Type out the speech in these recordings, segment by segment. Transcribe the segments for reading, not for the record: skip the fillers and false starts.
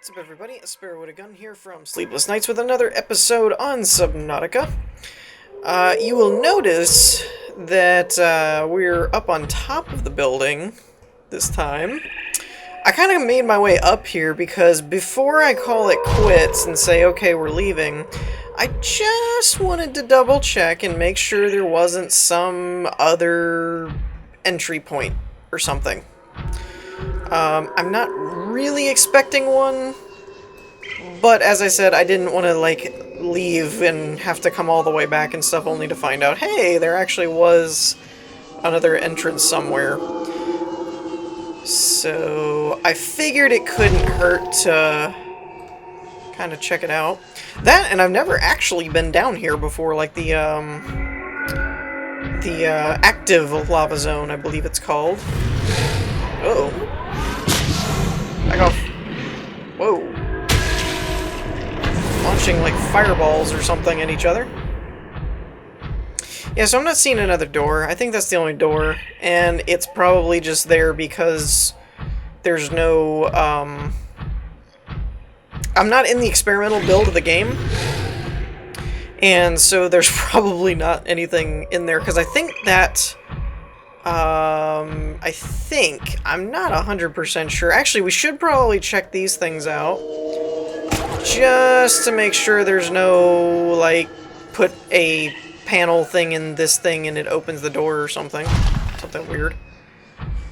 What's up, everybody? A Sparrow with a Gun here from Sleepless Nights with another episode on Subnautica. You will notice that we're up on top of the building this time. I kind of made my way up here because before I call it quits and say, okay, we're leaving, I just wanted to double check and make sure there wasn't some other entry point or something. I'm not really expecting one, but as I said, I didn't want to, like, leave and have to come all the way back and stuff only to find out, hey, there actually was another entrance somewhere. So I figured it couldn't hurt to kind of check it out. That, and I've never actually been down here before, like the active lava zone, I believe it's called. Uh-oh. Back off. Whoa. Launching like fireballs or something at each other. Yeah, so I'm not seeing another door. I think that's the only door. And it's probably just there because there's no, I'm not in the experimental build of the game. And so there's probably not anything in there. Because I think that... I'm not 100% sure. Actually, we should probably check these things out. Just to make sure there's no, like, put a panel thing in this thing and it opens the door or something. Something weird.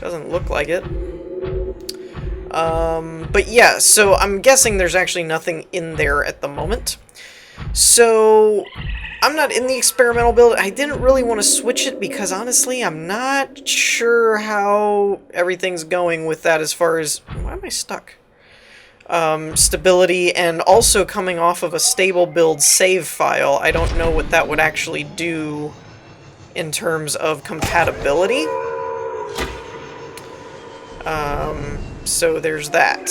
Doesn't look like it. But yeah, so I'm guessing there's actually nothing in there at the moment. So... I'm not in the experimental build. I didn't really want to switch it because, honestly, I'm not sure how everything's going with that as far as... Why am I stuck? Stability, and also coming off of a stable build save file. I don't know what that would actually do in terms of compatibility. So there's that.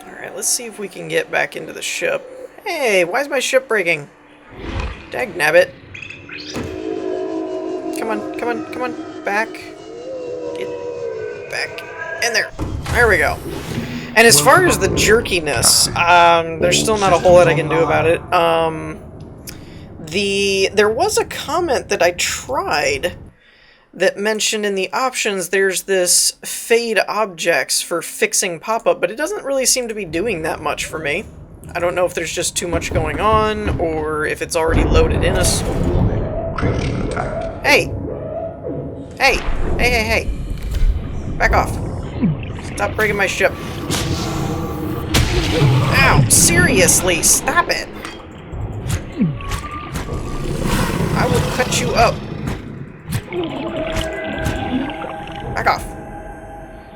Alright, let's see if we can get back into the ship. Hey, why is my ship breaking? Dagnabbit. Come on, come on, come on. Back. Get back in there. There we go. And as far as the jerkiness, there's still not a whole lot I can do about it. There was a comment that I tried that mentioned in the options there's this fade objects for fixing pop-up, but it doesn't really seem to be doing that much for me. I don't know if there's just too much going on, or if it's already loaded in us. Hey! Hey! Hey, hey, hey! Back off. Stop breaking my ship. Ow! Seriously! Stop it! I will cut you up. Back off.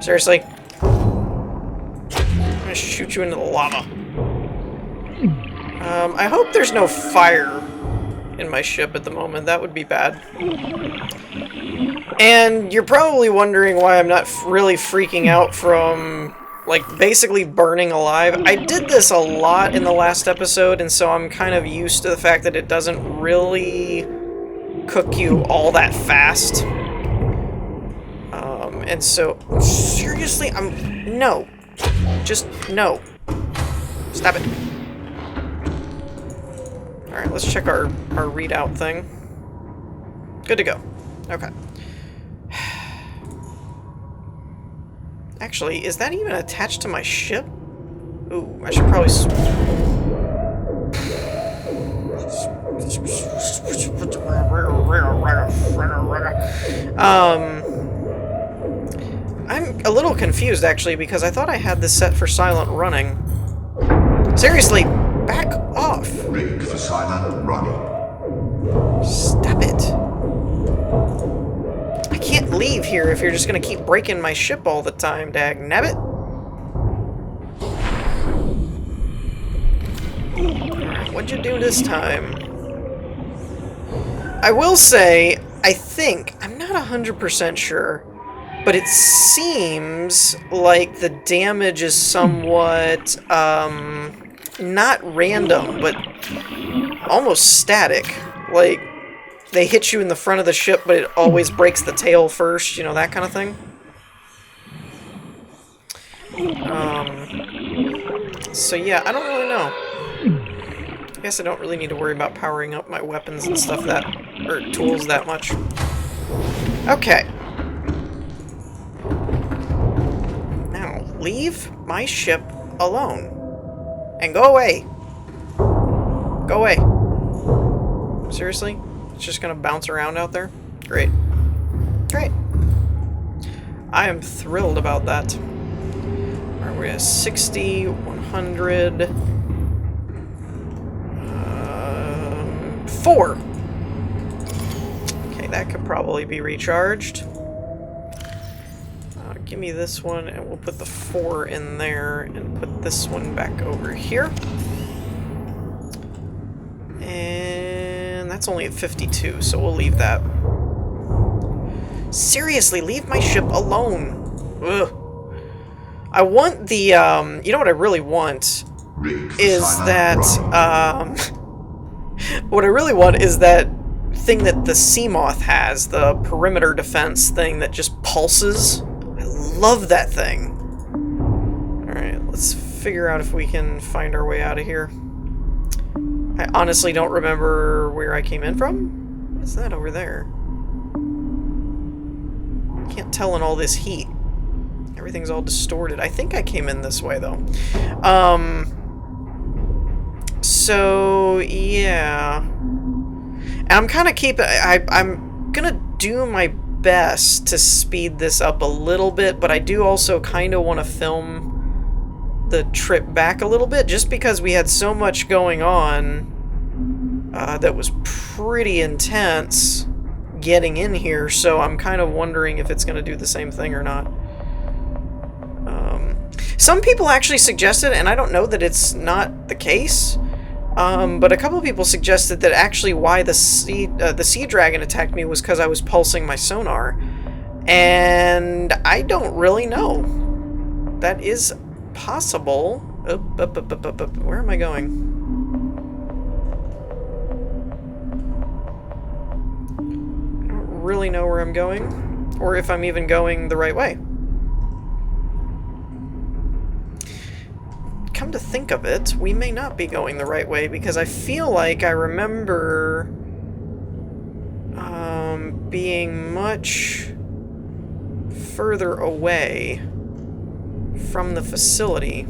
Seriously. I'm gonna shoot you into the lava. I hope there's no fire in my ship at the moment. That would be bad. And you're probably wondering why I'm not really freaking out from, like, basically burning alive. I did this a lot in the last episode, and so I'm kind of used to the fact that it doesn't really cook you all that fast. And so, seriously, no. Just, no. Stop it. Alright, let's check our readout thing. Good to go. Okay. Actually, is that even attached to my ship? Ooh, I should probably... I'm a little confused, actually, because I thought I had this set for silent running. Seriously! Back off! Rig for silent running. Stop it. I can't leave here if you're just gonna keep breaking my ship all the time, dagnabbit. What'd you do this time? I will say, I think, I'm not 100% sure, but it seems like the damage is somewhat, not random, but almost static. Like, they hit you in the front of the ship, but it always breaks the tail first, you know, that kind of thing. So yeah, I don't really know. I guess I don't really need to worry about powering up my weapons and stuff or tools that much. Okay. Now, leave my ship alone. And go away. Go away. Seriously? It's just gonna bounce around out there? Great. Great. I am thrilled about that. Alright, we're at 60, 100... 4! Okay, that could probably be recharged. Give me this one, and we'll put the 4 in there, and put this one back over here. And that's only at 52, so we'll leave that. Seriously, leave my ship alone. Ugh. I want the, you know what I really want? Is that, what I really want is that thing that the Seamoth has, the perimeter defense thing that just pulses. I love that thing. Alright, let's figure out if we can find our way out of here. I honestly don't remember where I came in from. What's that over there? Can't tell in all this heat. Everything's all distorted. I think I came in this way, though. So, yeah. And I'm kind of I'm gonna do my best to speed this up a little bit, but I do also kind of want to film the trip back a little bit, just because we had so much going on that was pretty intense getting in here, so I'm kind of wondering if it's going to do the same thing or not. Some people actually suggested, and I don't know that it's not the case, but a couple of people suggested that actually why the sea dragon attacked me was because I was pulsing my sonar, and I don't really know. That is possible. Where am I going? I don't really know where I'm going, or if I'm even going the right way. Come to think of it, we may not be going the right way, because I feel like I remember being much further away from the facility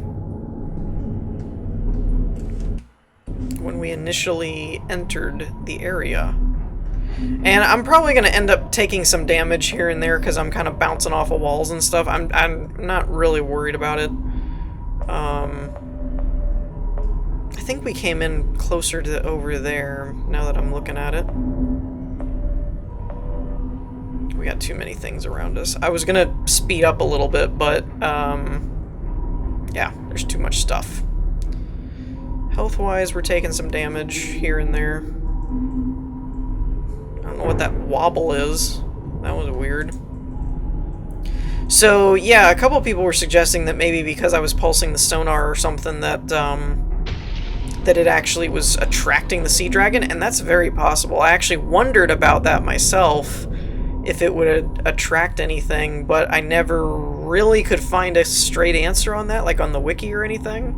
when we initially entered the area. And I'm probably going to end up taking some damage here and there because I'm kind of bouncing off of walls and stuff. I'm not really worried about it. I think we came in closer to over there, now that I'm looking at it. We got too many things around us. I was gonna speed up a little bit, but, yeah, there's too much stuff. Health-wise, we're taking some damage here and there. I don't know what that wobble is. That was weird. So, yeah, a couple people were suggesting that maybe because I was pulsing the sonar or something that it actually was attracting the sea dragon, and that's very possible. I actually wondered about that myself, if it would attract anything, but I never really could find a straight answer on that, like on the wiki or anything.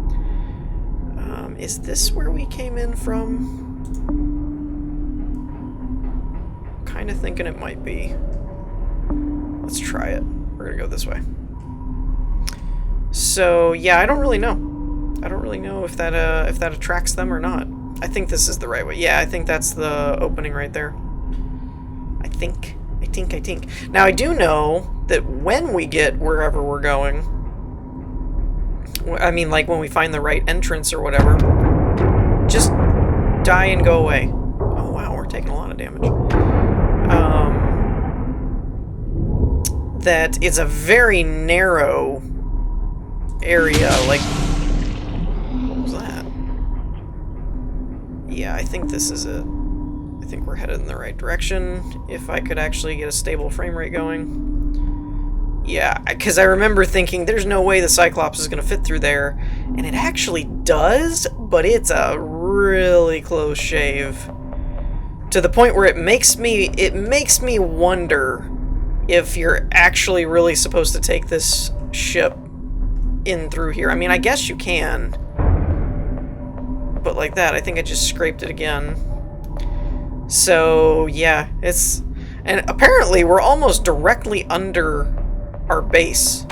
Is this where we came in from? Kind of thinking it might be. Let's try it. We're gonna go this way. So, yeah, I don't really know. I don't really know if that attracts them or not. I think this is the right way. Yeah, I think that's the opening right there. I think. Now, I do know that when we get wherever we're going, I mean, like when we find the right entrance or whatever, just die and go away. Oh, wow, we're taking a lot of damage. That it's a very narrow area, like... What was that? Yeah, I think this is it. I think we're headed in the right direction, if I could actually get a stable frame rate going. Yeah, because I remember thinking, there's no way the Cyclops is going to fit through there, and it actually does, but it's a really close shave. To the point where it makes me wonder if you're actually really supposed to take this ship in through here. I mean, I guess you can. put like that. I think I just scraped it again. So, yeah, it's... And apparently we're almost directly under our base.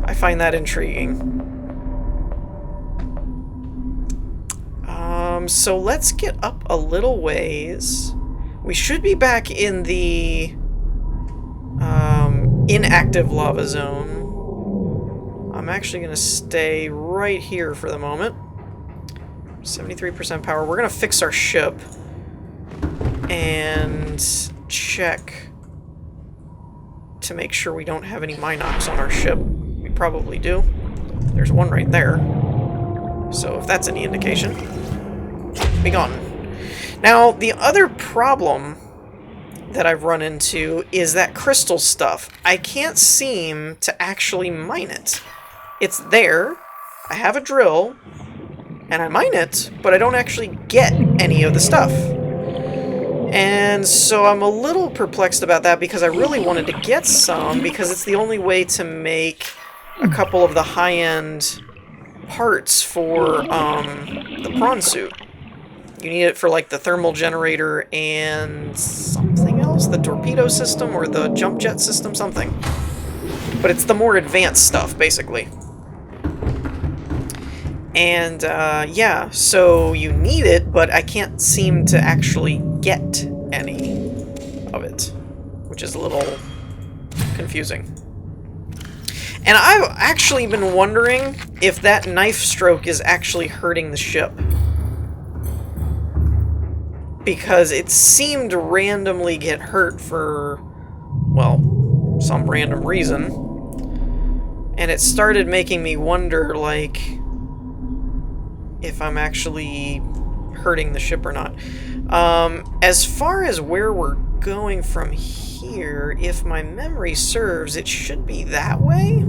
I find that intriguing. So let's get up a little ways. We should be back in the inactive lava zone. I'm actually going to stay right here for the moment. 73% power. We're going to fix our ship and check to make sure we don't have any Minox on our ship. We probably do. There's one right there. So if that's any indication, be gone. Now, the other problem that I've run into is that crystal stuff. I can't seem to actually mine it. It's there, I have a drill, and I mine it, but I don't actually get any of the stuff. And so I'm a little perplexed about that because I really wanted to get some because it's the only way to make a couple of the high-end parts for the prawn suit. You need it for like the thermal generator and something else, the torpedo system or the jump jet system, something. But it's the more advanced stuff, basically. And yeah, so you need it, but I can't seem to actually get any of it, which is a little confusing. And I've actually been wondering if that knife stroke is actually hurting the ship. Because it seemed to randomly get hurt for, well, some random reason. And it started making me wonder, like, if I'm actually hurting the ship or not. As far as where we're going from here, if my memory serves, it should be that way?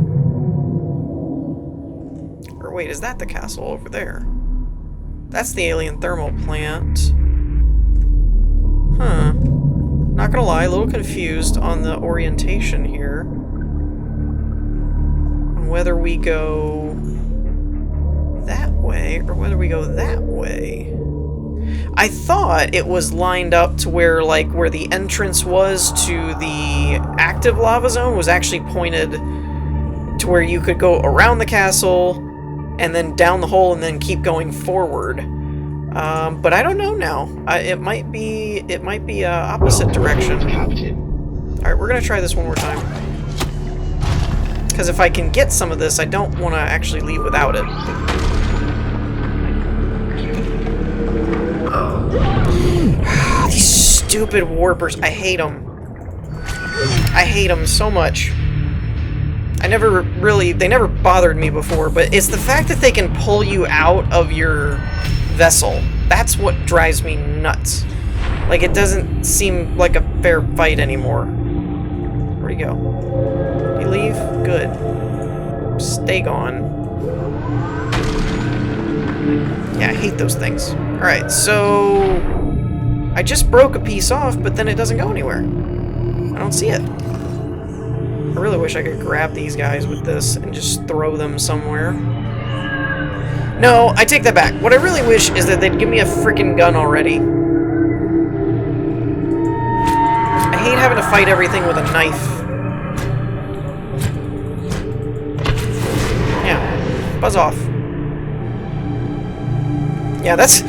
Or wait, is that the castle over there? That's the alien thermal plant. Huh. Not gonna lie, a little confused on the orientation here. On whether we go that way or whether we go that way. I thought it was lined up to where, like, where the entrance was to the active lava zone was actually pointed to where you could go around the castle and then down the hole and then keep going forward. But I don't know now. It might be opposite direction. Alright, we're gonna try this one more time. Because if I can get some of this, I don't want to actually leave without it. These stupid warpers. I hate them. I hate them so much. They never bothered me before, but it's the fact that they can pull you out of your vessel. That's what drives me nuts. Like, it doesn't seem like a fair fight anymore. Where'd he go? Did he leave? Good. Stay gone. Yeah, I hate those things. Alright, so I just broke a piece off, but then it doesn't go anywhere. I don't see it. I really wish I could grab these guys with this and just throw them somewhere. No, I take that back. What I really wish is that they'd give me a freaking gun already. I hate having to fight everything with a knife. Yeah, buzz off. Yeah, that's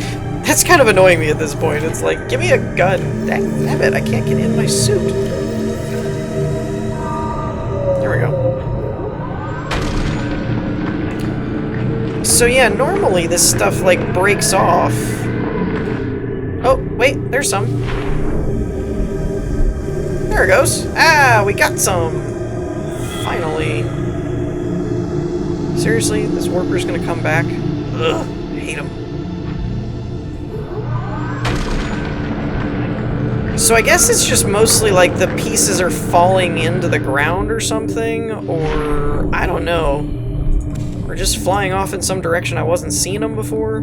kind of annoying me at this point. It's like, give me a gun. Damn it, I can't get in my suit. There we go. So yeah, normally this stuff, like, breaks off. Oh, wait, there's some. There it goes. Ah, we got some. Finally. Seriously, this warper's gonna come back? Ugh, I hate him. So I guess it's just mostly like the pieces are falling into the ground or something, or I don't know. Or just flying off in some direction I wasn't seeing them before.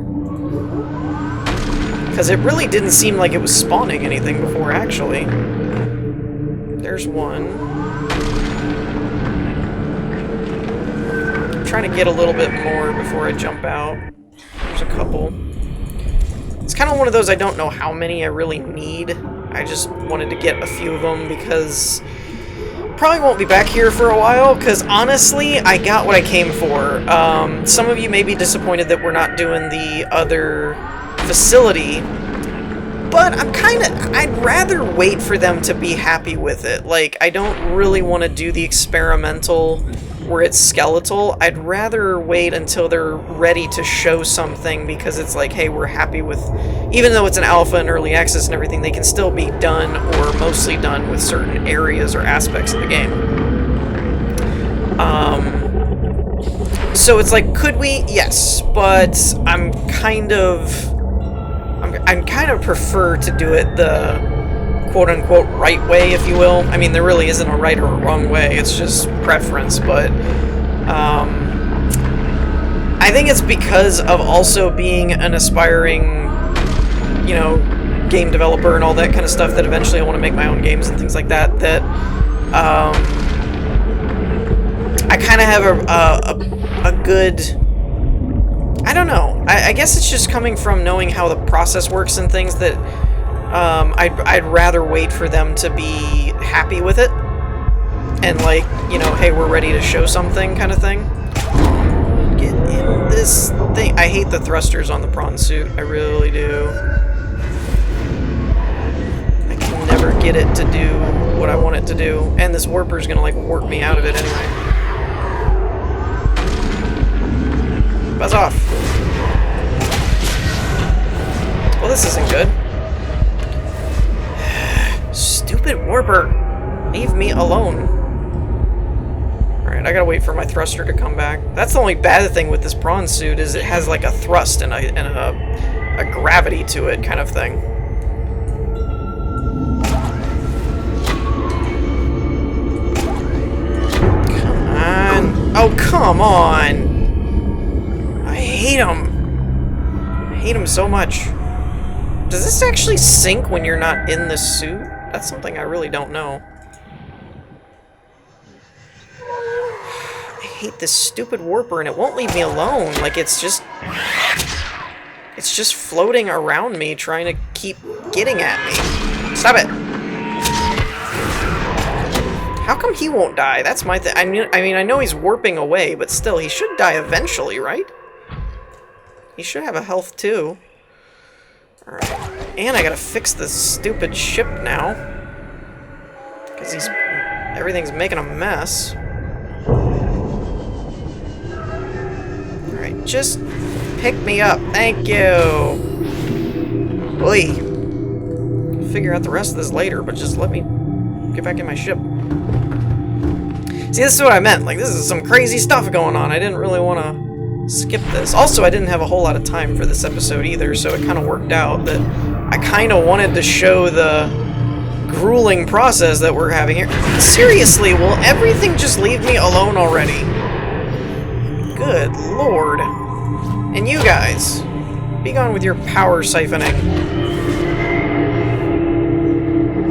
Because it really didn't seem like it was spawning anything before, actually. There's one. I'm trying to get a little bit more before I jump out. There's a couple. kind of one of those I don't know how many I really need. I just wanted to get a few of them because probably won't be back here for a while, because honestly, I got what I came for. Some of you may be disappointed that we're not doing the other facility, but I'd rather wait for them to be happy with it. Like, I don't really want to do the experimental where it's skeletal. I'd rather wait until they're ready to show something, because it's like, hey, we're happy with, even though it's an alpha and early access and everything, they can still be done or mostly done with certain areas or aspects of the game. So it's like, could we? Yes, but I'm kind of prefer to do it the quote-unquote right way, if you will. I mean, there really isn't a right or a wrong way, it's just preference, but I think it's because of also being an aspiring, you know, game developer and all that kind of stuff, that eventually I want to make my own games and things like that, that I kind of have a good... I don't know. I guess it's just coming from knowing how the process works and things, that I'd rather wait for them to be happy with it. And like, you know, hey, we're ready to show something kind of thing. Get in this thing. I hate the thrusters on the prawn suit. I really do. I can never get it to do what I want it to do. And this warper's gonna like warp me out of it anyway. Buzz off. Well, this isn't good. Stupid warper. Leave me alone. Alright, I gotta wait for my thruster to come back. That's the only bad thing with this prawn suit, is it has like a thrust and a gravity to it kind of thing. Come on. Oh, come on. I hate him. I hate him so much. Does this actually sink when you're not in the suit? That's something I really don't know. I hate this stupid warper, and it won't leave me alone. Like, it's just floating around me, trying to keep getting at me. Stop it! How come he won't die? That's my thing. I mean, I know he's warping away, but still, he should die eventually, right? He should have a health, too. Alright. And I gotta fix this stupid ship now. Because everything's making a mess. Alright, just pick me up. Thank you! Oy. I'll figure out the rest of this later, but just let me get back in my ship. See, this is what I meant. Like, this is some crazy stuff going on. I didn't really want to skip this. Also, I didn't have a whole lot of time for this episode either, so it kind of worked out that I kind of wanted to show the grueling process that we're having here. Seriously, will everything just leave me alone already? Good lord. And you guys, be gone with your power siphoning.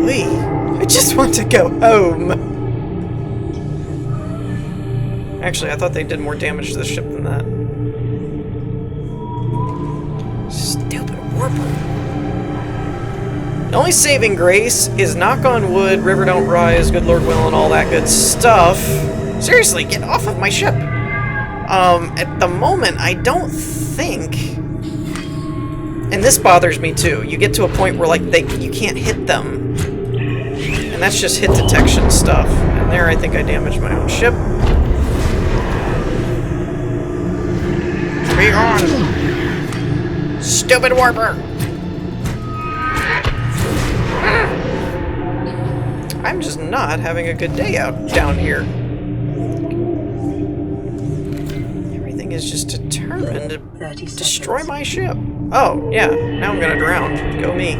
Lee, I just want to go home. Actually, I thought they did more damage to the ship than that. Stupid warper. The only saving grace is knock on wood, river don't rise, good lord will, and all that good stuff. Seriously, get off of my ship. At the moment, I don't think... And this bothers me too. You get to a point where, like, you can't hit them. And that's just hit detection stuff. And there, I think I damaged my own ship. Be gone! Stupid warper! I'm just not having a good day out down here. Everything is just determined to destroy my ship. Oh, yeah, now I'm gonna drown. Go me.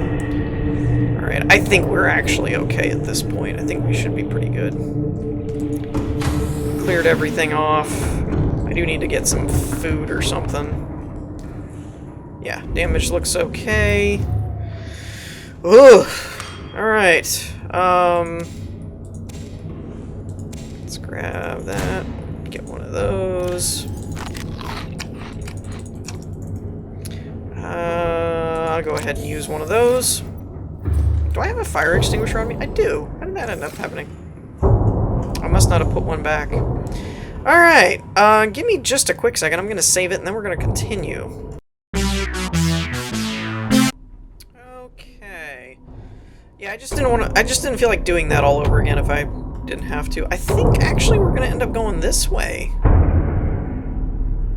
Alright, I think we're actually okay at this point. I think we should be pretty good. Cleared everything off. I do need to get some food or something. Yeah, damage looks okay. Ooh! Alright. Let's grab that. Get one of those. I'll go ahead and use one of those. Do I have a fire extinguisher on me? I do. How did that end up happening? I must not have put one back. Alright, give me just a quick second. I'm gonna save it and then we're gonna continue. Okay. Yeah, I just didn't feel like doing that all over again if I didn't have to. I think actually we're gonna end up going this way.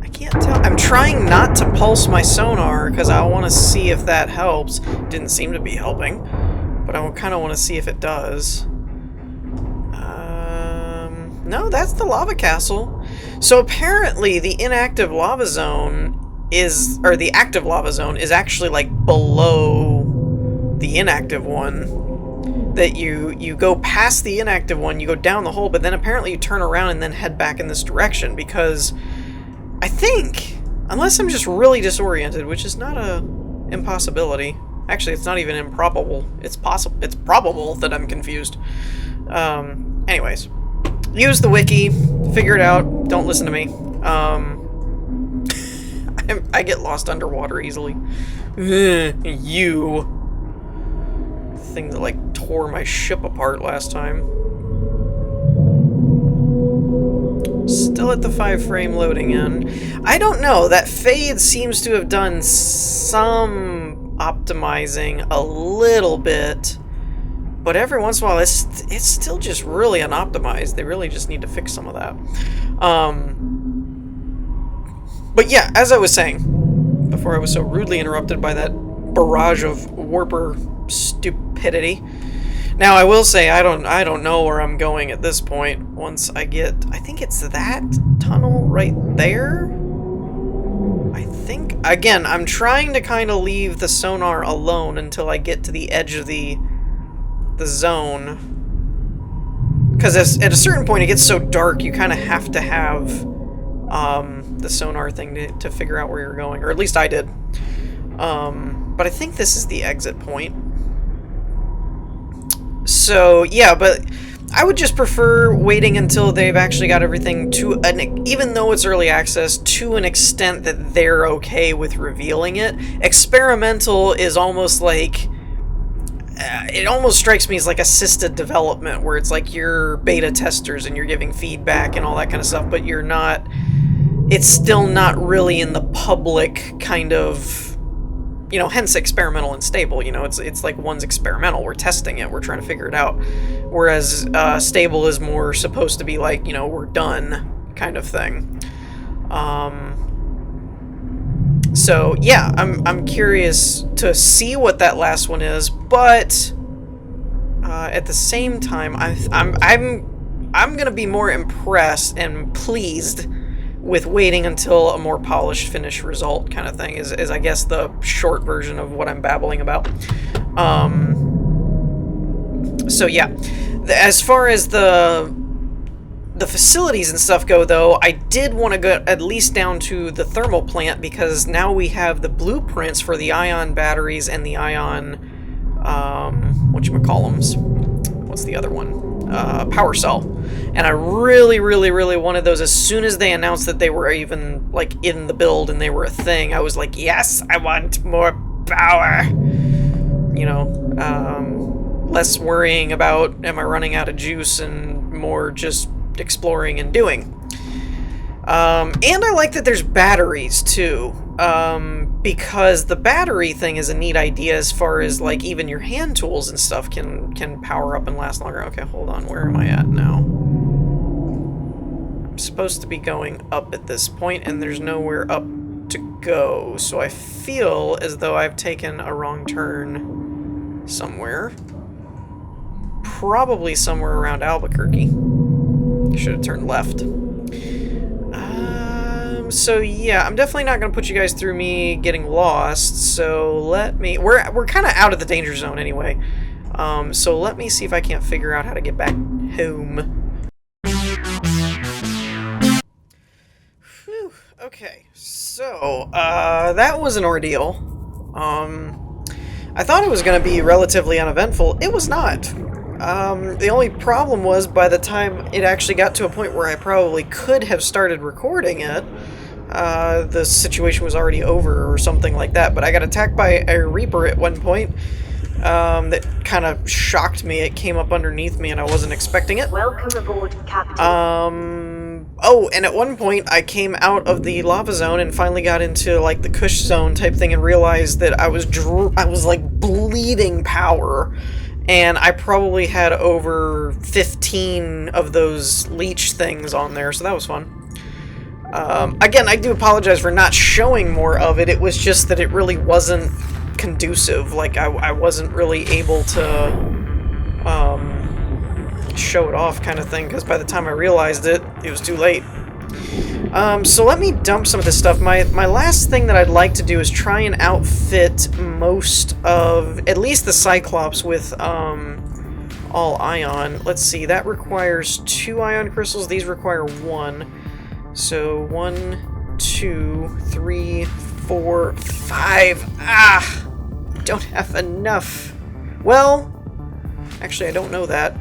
I can't tell. I'm trying not to pulse my sonar because I want to see if that helps. Didn't seem to be helping, but I kind of want to see if it does. No, that's the lava castle. So apparently the inactive lava zone is, or the active lava zone is actually like below the inactive one. That you go past the inactive one, you go down the hole, but then apparently you turn around and then head back in this direction because I think, unless I'm just really disoriented, which is not a impossibility. Actually, it's not even improbable. It's possible. It's probable that I'm confused. Anyways. Use the wiki, figure it out, don't listen to me. I get lost underwater easily. You. Thing that, like, tore my ship apart last time. Still at the 5-frame loading end. I don't know, that fade seems to have done some optimizing a little bit. But every once in a while, it's still just really unoptimized. They really just need to fix some of that. But yeah, as I was saying, before I was so rudely interrupted by that barrage of warper stupidity. Now, I will say, I don't know where I'm going at this point. Once I get, I think it's that tunnel right there. I think, again, I'm trying to kind of leave the sonar alone until I get to the edge of the zone, because at a certain point it gets so dark you kind of have to have the sonar thing to figure out where you're going, or at least I did. But I think this is the exit point. So yeah, but I would just prefer waiting until they've actually got everything to even though it's early access, to an extent that they're okay with revealing it. Experimental is almost like, it almost strikes me as like assisted development, where it's like you're beta testers and you're giving feedback and all that kind of stuff, but you're not, it's still not really in the public kind of, you know, hence experimental and stable, you know, it's like one's experimental, we're testing it, we're trying to figure it out, whereas stable is more supposed to be like, you know, we're done kind of thing. So yeah, I'm curious to see what that last one is, but at the same time, I'm gonna be more impressed and pleased with waiting until a more polished, finished result kind of thing. Is I guess the short version of what I'm babbling about. So yeah, as far as the facilities and stuff go, though, I did want to go at least down to the thermal plant, because now we have the blueprints for the ion batteries and the ion, whatchamacallums, what's the other one? Power cell. And I really, really, really wanted those. As soon as they announced that they were even, like, in the build and they were a thing, I was like, yes, I want more power! You know, less worrying about, am I running out of juice, and more just exploring and doing. And I like that there's batteries too, because the battery thing is a neat idea as far as like even your hand tools and stuff can power up and last longer. Okay, hold on, where am I at now? I'm supposed to be going up at this point and there's nowhere up to go, so I feel as though I've taken a wrong turn somewhere. Probably somewhere around Albuquerque. Should have turned left. So yeah, I'm definitely not going to put you guys through me getting lost, so let me... We're kind of out of the danger zone anyway. So let me see if I can't figure out how to get back home. Whew, okay, so, that was an ordeal. I thought it was going to be relatively uneventful. It was not. The only problem was by the time it actually got to a point where I probably could have started recording it, the situation was already over or something like that. But I got attacked by a Reaper at one point that kind of shocked me. It came up underneath me and I wasn't expecting it. Welcome aboard, Captain. Oh, and at one point I came out of the lava zone and finally got into like the Kush zone type thing and realized that I was like bleeding power. And I probably had over 15 of those leech things on there, so that was fun. Again, I do apologize for not showing more of it. It was just that it really wasn't conducive. Like, I wasn't really able to show it off kind of thing, because by the time I realized it, it was too late. So let me dump some of this stuff. My last thing that I'd like to do is try and outfit most of, at least the Cyclops with all ion. Let's see, that requires 2 ion crystals. These require 1. So 1, 2, 3, 4, 5. Ah! Don't have enough. Well, actually I don't know that.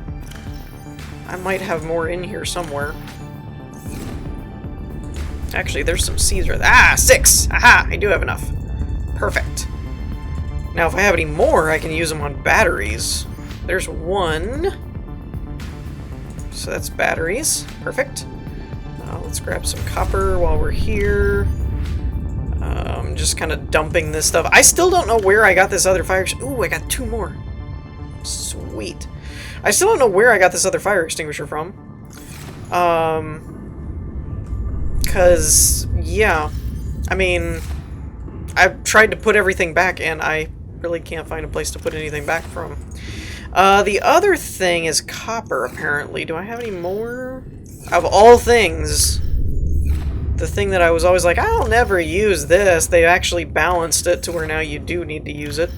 I might have more in here somewhere. Actually, there's some seeds right there. Ah, 6! Aha! I do have enough. Perfect. Now, if I have any more, I can use them on batteries. There's 1. So that's batteries. Perfect. Let's grab some copper while we're here. Just kind of dumping this stuff. I still don't know where I got this other fire... Ooh, I got 2 more. Sweet. I still don't know where I got this other fire extinguisher from. Because, yeah. I mean, I've tried to put everything back, and I really can't find a place to put anything back from. The other thing is copper, apparently. Do I have any more? Of all things, the thing that I was always like, I'll never use this, they actually balanced it to where now you do need to use it.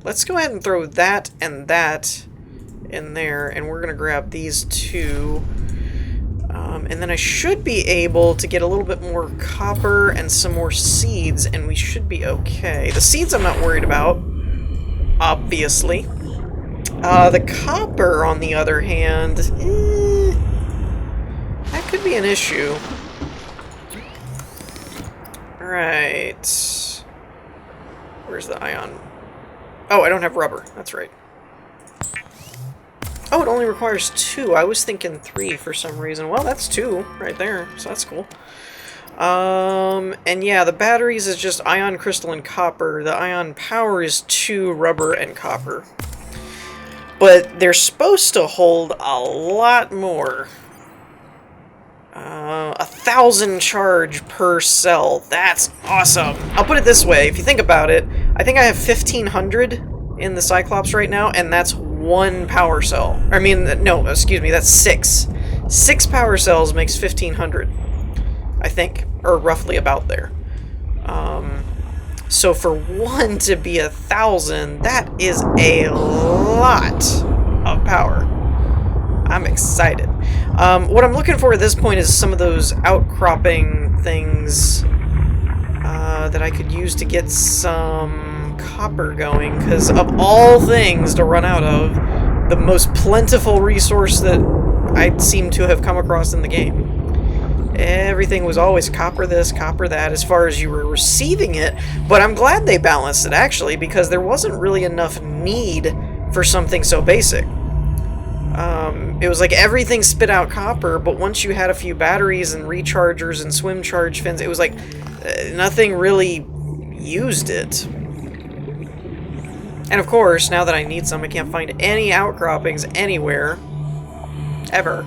Let's go ahead and throw that and that in there, and we're going to grab these 2. And then I should be able to get a little bit more copper and some more seeds, and we should be okay. The seeds I'm not worried about, obviously. The copper, on the other hand, that could be an issue. Alright. Where's the ion? Oh, I don't have rubber. That's right. Oh, it only requires 2. I was thinking 3 for some reason. Well, that's 2 right there, so that's cool. And yeah, the batteries is just ion crystal and copper. The ion power is 2 rubber and copper. But they're supposed to hold a lot more. 1,000 charge per cell. That's awesome. I'll put it this way. If you think about it, I think I have 1,500 in the Cyclops right now, and that's 1 power cell. I mean, no, excuse me, that's 6. 6 power cells makes 1,500, I think, or roughly about there. So for 1 to be 1,000, that is a lot of power. I'm excited. What I'm looking for at this point is some of those outcropping things that I could use to get some copper going, because of all things to run out of, the most plentiful resource that I seem to have come across in the game. Everything was always copper this, copper that, as far as you were receiving it, but I'm glad they balanced it, actually, because there wasn't really enough need for something so basic. It was like everything spit out copper, but once you had a few batteries and rechargers and swim charge fins, it was like nothing really used it. And of course, now that I need some, I can't find any outcroppings anywhere. Ever.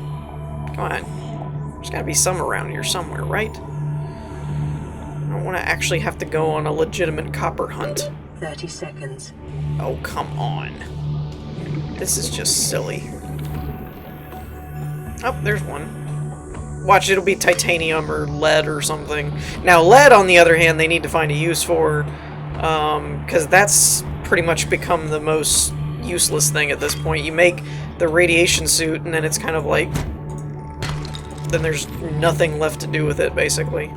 Come on. There's gotta be some around here somewhere, right? I don't want to actually have to go on a legitimate copper hunt. 30 seconds. Oh, come on. This is just silly. Oh, there's one. Watch, it'll be titanium or lead or something. Now, lead, on the other hand, they need to find a use for, because that's pretty much become the most useless thing at this point. You make the radiation suit, and then it's kind of like, then there's nothing left to do with it, basically.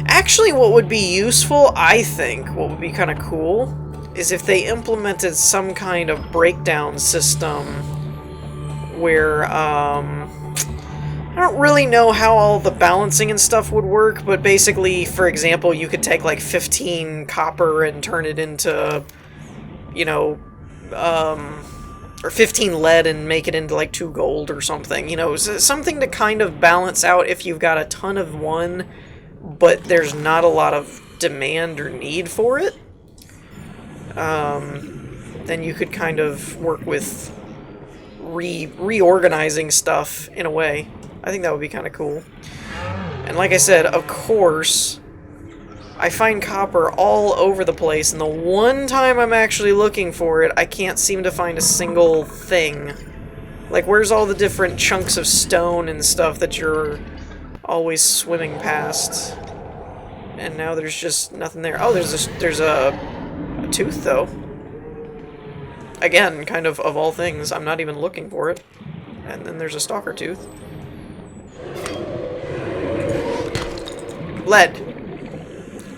Actually, what would be useful, I think, what would be kind of cool, is if they implemented some kind of breakdown system where, I don't really know how all the balancing and stuff would work, but basically, for example, you could take like 15 copper and turn it into, you know, or 15 lead and make it into like 2 gold or something, you know, something to kind of balance out if you've got a ton of one, but there's not a lot of demand or need for it. Then you could kind of work with reorganizing stuff in a way. I think that would be kind of cool. And like I said, of course, I find copper all over the place, and the one time I'm actually looking for it, I can't seem to find a single thing. Like, where's all the different chunks of stone and stuff that you're always swimming past? And now there's just nothing there. Oh, there's a tooth, though. Again, kind of all things, I'm not even looking for it. And then there's a stalker tooth. Lead.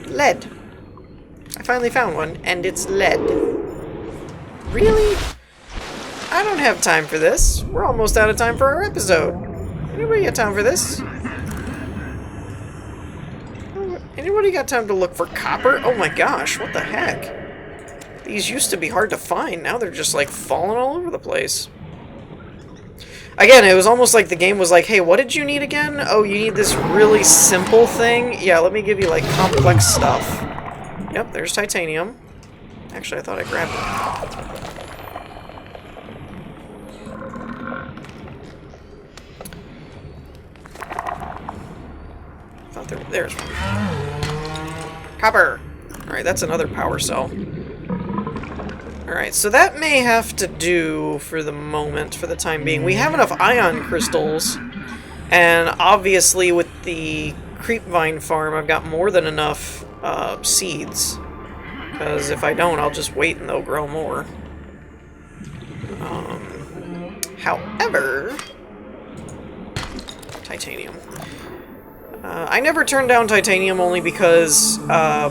Lead. I finally found one, and it's lead. Really? I don't have time for this. We're almost out of time for our episode. Anybody got time for this? Anybody got time to look for copper? Oh my gosh, what the heck? These used to be hard to find. Now they're just like falling all over the place. Again, it was almost like the game was like, hey, what did you need again? Oh, you need this really simple thing? Yeah, let me give you, like, complex stuff. Yep, there's titanium. Actually, I thought I grabbed it. I thought there's one. Copper! Alright, that's another power cell. Alright, so that may have to do for the moment, for the time being. We have enough ion crystals, and obviously with the creepvine farm, I've got more than enough seeds. Because if I don't, I'll just wait and they'll grow more. However... Titanium. I never turned down titanium only because, I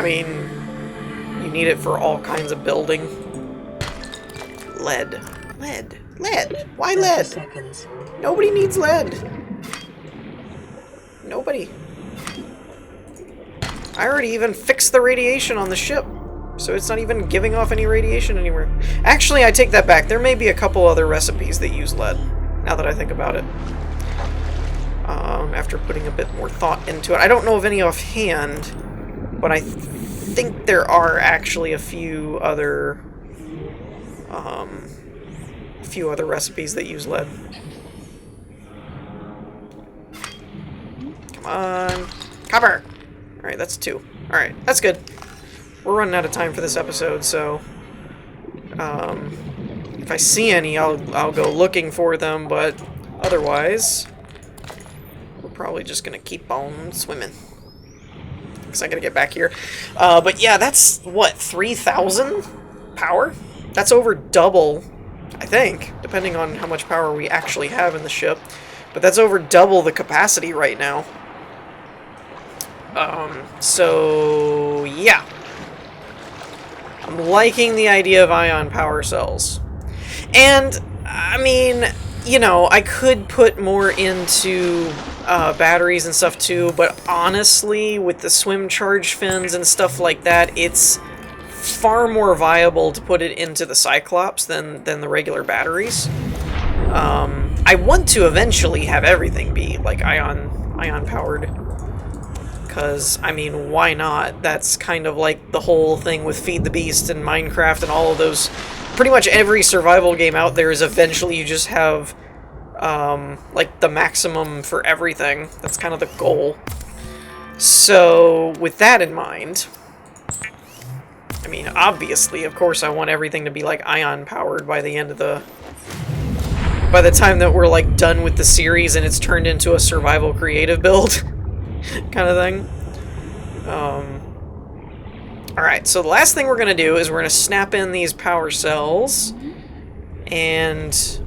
mean... You need it for all kinds of building. Lead. Lead. Lead. Why lead? Seconds. Nobody needs lead. Nobody. I already even fixed the radiation on the ship, so it's not even giving off any radiation anywhere. Actually, I take that back. There may be a couple other recipes that use lead, now that I think about it. After putting a bit more thought into it. I don't know of any offhand, but I think there are actually a few other recipes that use lead. Come on. Copper! Alright, that's 2. Alright, that's good. We're running out of time for this episode, so if I see any, I'll go looking for them, but otherwise we're probably just gonna keep on swimming. I gotta get back here. But yeah, that's, what, 3,000 power? That's over double, I think, depending on how much power we actually have in the ship. But that's over double the capacity right now. So, yeah. I'm liking the idea of ion power cells. And, I mean, you know, I could put more into batteries and stuff too, but honestly, with the swim charge fins and stuff like that, it's far more viable to put it into the Cyclops than the regular batteries. I want to eventually have everything be like ion powered, because I mean, why not? That's kind of like the whole thing with Feed the Beast and Minecraft and all of those. Pretty much every survival game out there is eventually you just have like the maximum for everything. That's kind of the goal. So with that in mind, I mean, obviously, of course, I want everything to be like ion powered by the end of by the time that we're like done with the series and it's turned into a survival creative build kind of thing. Alright, so the last thing we're gonna do is we're gonna snap in these power cells and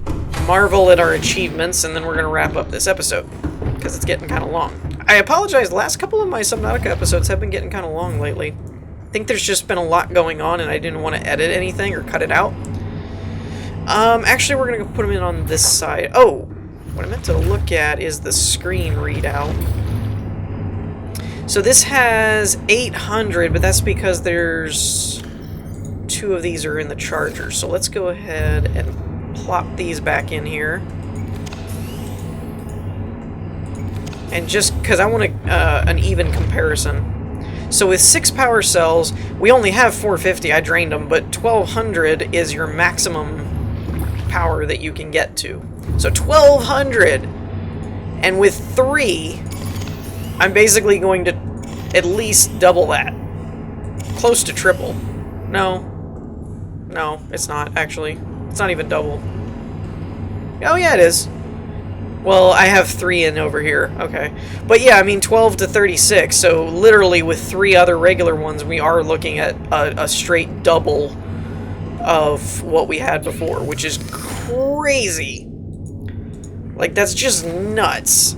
marvel at our achievements, and then we're going to wrap up this episode, because it's getting kind of long. I apologize, the last couple of my Subnautica episodes have been getting kind of long lately. I think there's just been a lot going on, and I didn't want to edit anything or cut it out. Actually, we're gonna put them in on this side. Oh, what I meant to look at is the screen readout. So this has 800, but that's because there's 2 of these are in the charger. So let's go ahead and plop these back in here. And just because I want an even comparison. So with 6 power cells, we only have 450, I drained them, but 1200 is your maximum power that you can get to. So 1200! And with 3, I'm basically going to at least double that. Close to triple. No. No, it's not, actually. It's not even double. Oh yeah, it is. Well, I have 3 in over here. Okay. But yeah, I mean 12 to 36, so literally with 3 other regular ones, we are looking at a straight double of what we had before, which is crazy. Like, that's just nuts.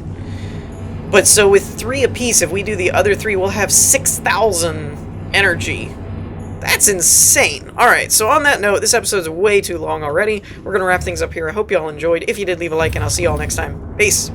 But so with 3 apiece, if we do the other 3, we'll have 6,000 energy. That's insane. Alright, so on that note, this episode's way too long already. We're going to wrap things up here. I hope you all enjoyed. If you did, leave a like, and I'll see you all next time. Peace.